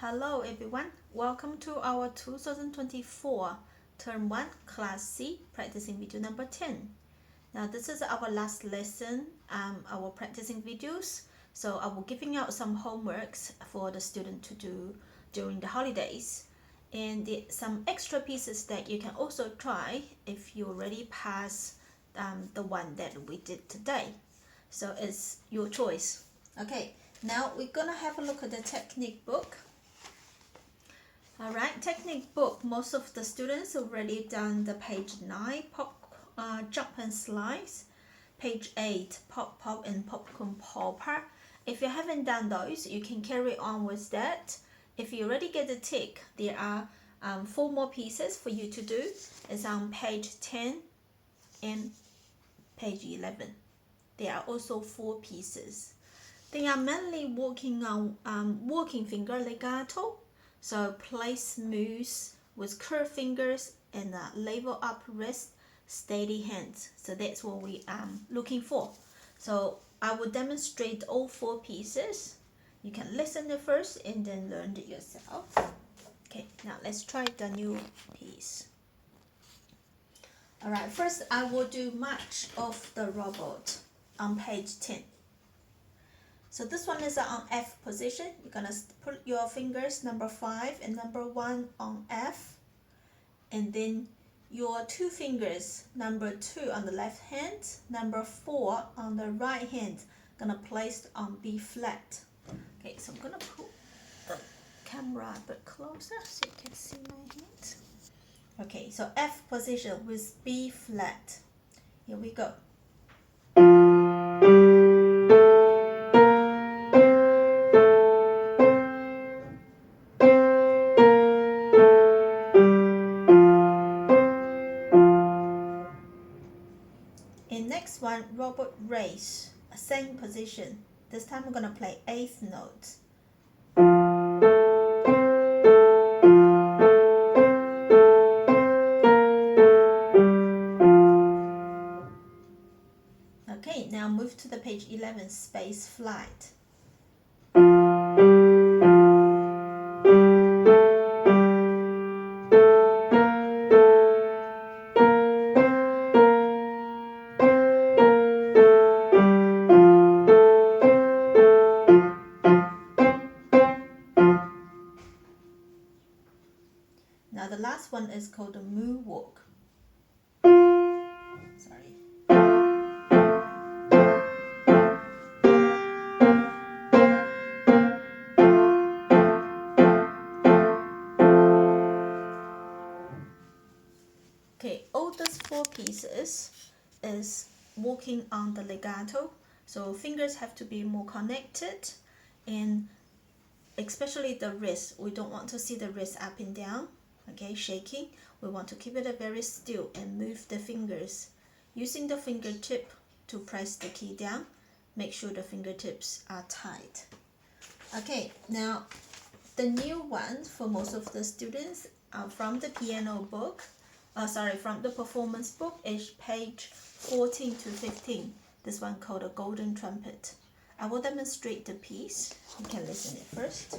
Hello everyone, welcome to our 2024 Term 1 Class C practicing video number 10. Now this is our last lesson, our practicing videos. So I will giving out some homeworks for the student to do during the holidays. And some extra pieces that you can also try if you already pass the one that we did today. So it's your choice. Okay, now we're gonna have a look at the technique book. Alright, technique book, most of the students already done the page 9, jump and slice, page 8, pop and popcorn popper. If you haven't done those, you can carry on with that. If you already get a tick, there are 4 more pieces for you to do. It's on page 10 and page 11. There are also 4 pieces. They are mainly working on walking finger legato. So play smooth with curved fingers and level up wrist, steady hands. So that's what we are looking for. So I will demonstrate all 4 pieces. You can listen it first and then learn it yourself. Okay, now let's try the new piece. Alright, first I will do March of the Robot on page 10. So this one is on F position. You're gonna put your fingers number 5 and number 1 on F, and then your 2 fingers number 2 on the left hand, number 4 on the right hand, gonna place on B flat. Okay, so I'm gonna put the camera a bit closer so you can see my hand. Okay, so F position with B flat. Here we go. And next one, robot race, same position. This time I'm gonna play 8th note. Okay, now move to the page 11, space flight. Now the last one is called the moonwalk. Sorry. Okay, all those 4 pieces is walking on the legato. So fingers have to be more connected, and especially the wrist. We don't want to see the wrist up and down, okay, shaking. We want to keep it very still and move the fingers. Using the fingertip to press the key down, make sure the fingertips are tight. Okay, now the new one for most of the students from the piano book, from the performance book is page 14 to 15. This one called a golden trumpet. I will demonstrate the piece. You can listen it first.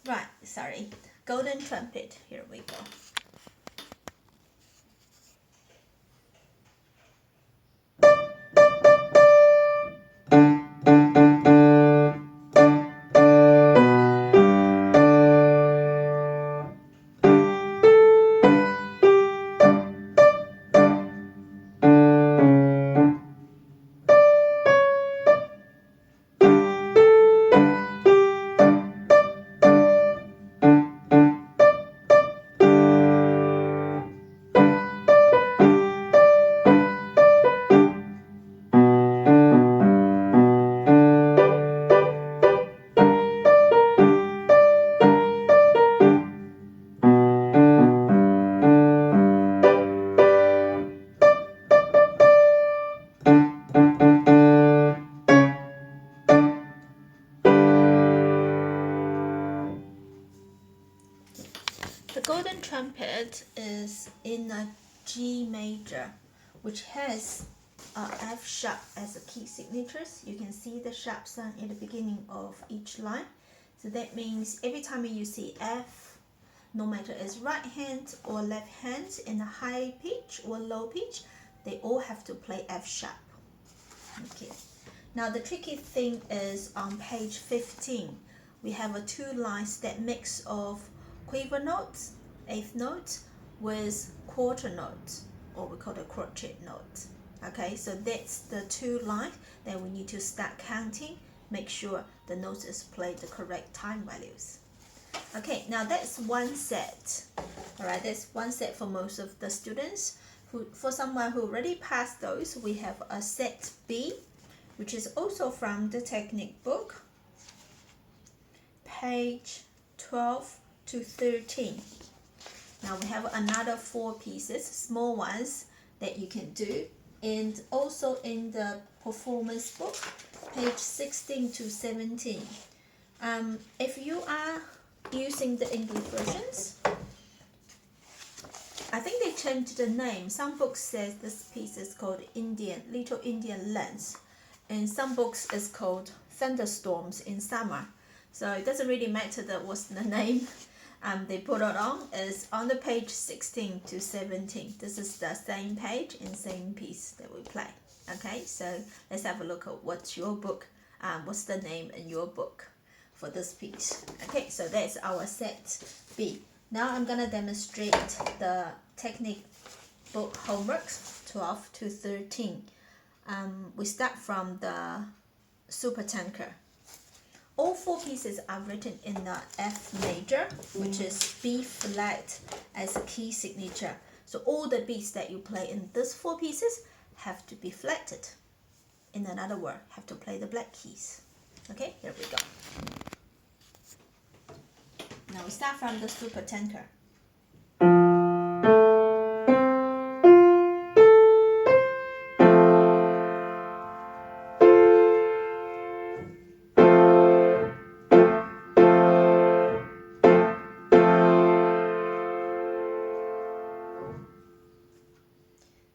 Right, sorry. Golden trumpet. Here we go. chord is in a G major, which has F sharp as a key signatures. You can see the sharp sound in the beginning of each line. So that means every time you see F, no matter it's right hand or left hand in a high pitch or low pitch, they all have to play F sharp. Okay. Now the tricky thing is on page 15, we have a two lines that mix of quiver notes, eighth note, with quarter note, or we call it crochet note. Okay, so that's the two lines that we need to start counting. Make sure the notes is played the correct time values. Okay, now that's one set. All right, that's one set for most of the students. For someone who already passed those, we have a set B, which is also from the technique book, page 12 to 13. Now we have another 4 pieces, small ones that you can do, and also in the performance book, page 16 to 17. If you are using the English versions, I think they changed the name. Some books says this piece is called Little Indian Lens, and some books is called Thunderstorms in Summer. So it doesn't really matter that what's the name they put it on. Is on the page 16 to 17. This is the same page and same piece that we play. Okay, so let's have a look at what's your book, what's the name in your book for this piece. Okay, so that's our set B. Now I'm gonna demonstrate the technique book homeworks 12 to 13. We start from the Supertanker. All 4 pieces are written in the F major, which is B flat as a key signature. So all the beats that you play in these 4 pieces have to be flatted. In another word, have to play the black keys. Okay, here we go. Now we start from the Supertanker.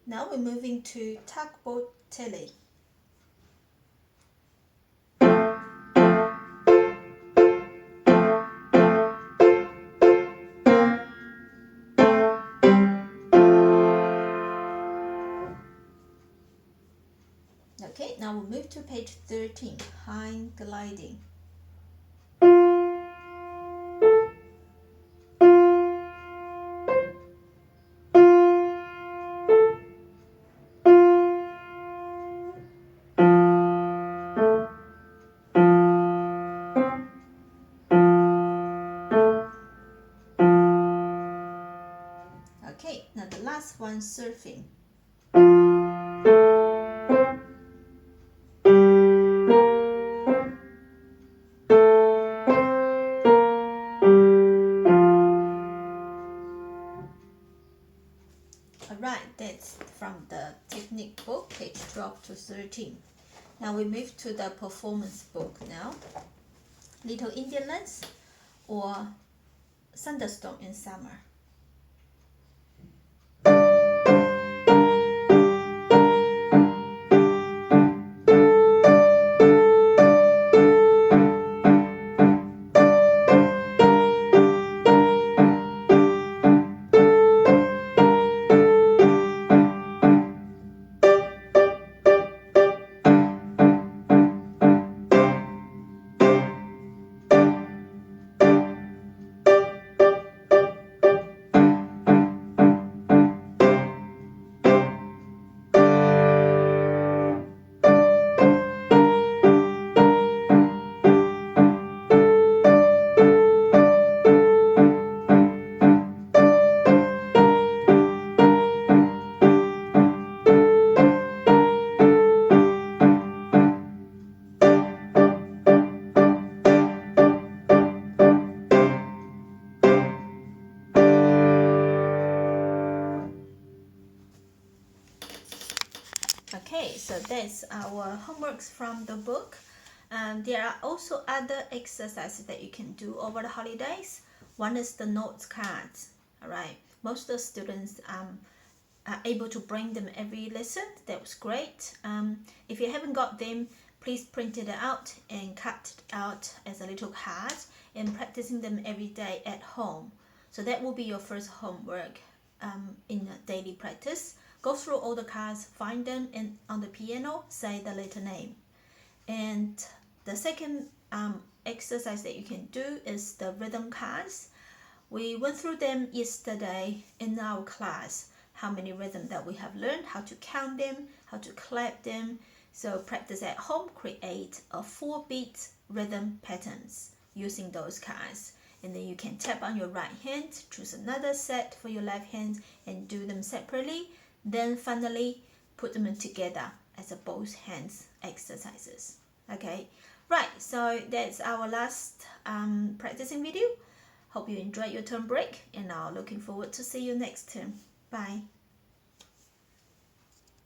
Now we're moving to Tugboat Tilly. Okay, now we'll move to page 13, High Gliding. Okay, now the last one, Surfing. Alright, that's from the technique book, page 12 to 13. Now we move to the performance book now. Little Indian Lens or Thunderstorm in Summer. Okay, so that's our homeworks from the book. There are also other exercises that you can do over the holidays. One is the notes cards. All right, most of the students are able to bring them every lesson. That was great. If you haven't got them, please print it out and cut it out as a little card and practicing them every day at home. So that will be your first homework in daily practice. Go through all the cards, find them, and on the piano, say the letter name. And the second exercise that you can do is the rhythm cards. We went through them yesterday in our class, how many rhythm that we have learned, how to count them, how to clap them. So practice at home, create a 4-beat rhythm patterns using those cards. And then you can tap on your right hand, choose another set for your left hand and do them separately. Then finally put them together as a both hands exercises. Okay, right, so that's our last practicing video. Hope you enjoyed your term break and now looking forward to see you next term. Bye.